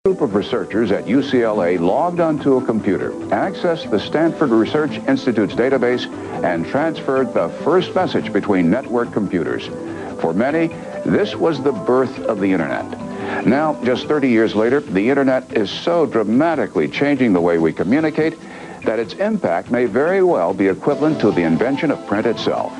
A group of researchers at UCLA logged onto a computer, accessed the Stanford Research Institute's database, and transferred the first message between network computers. For many, this was the birth of the Internet. Now, just 30 years later, the Internet is so dramatically changing the way we communicate that its impact may very well be equivalent to the invention of print itself.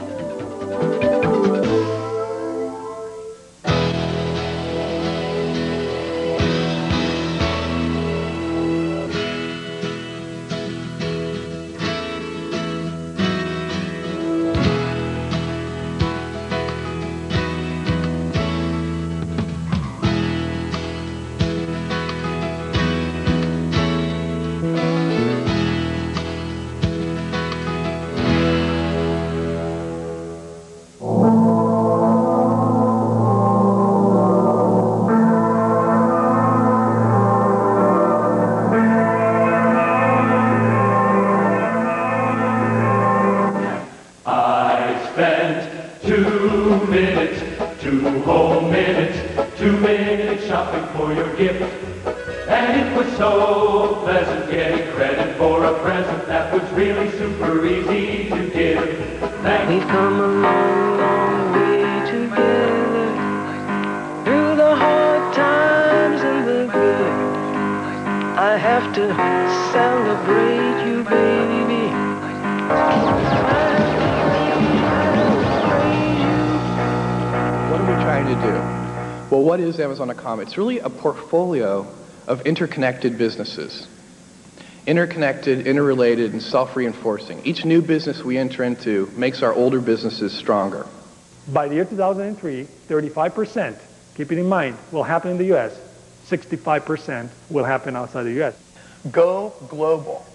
Shopping for your gift, and it was so pleasant getting credit for a present that was really super easy to give. We've come a long, long way together, through the hard times and the good. I have to celebrate you, baby. What are we trying to do? Well, what is Amazon.com? It's really a portfolio of interconnected businesses. Interconnected, interrelated, and self-reinforcing. Each new business we enter into makes our older businesses stronger. By the year 2003, 35%, keep it in mind, will happen in the U.S. 65% will happen outside the U.S. Go global.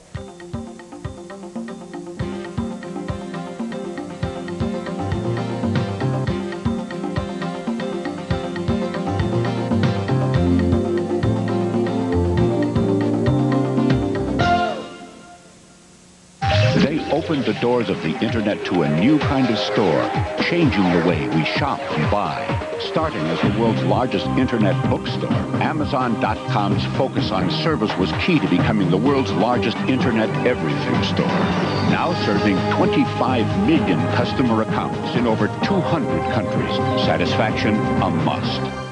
Opened the doors of the Internet to a new kind of store, changing the way we shop and buy. Starting as the world's largest Internet bookstore, Amazon.com's focus on service was key to becoming the world's largest Internet everything store. Now serving 25 million customer accounts in over 200 countries. Satisfaction a must.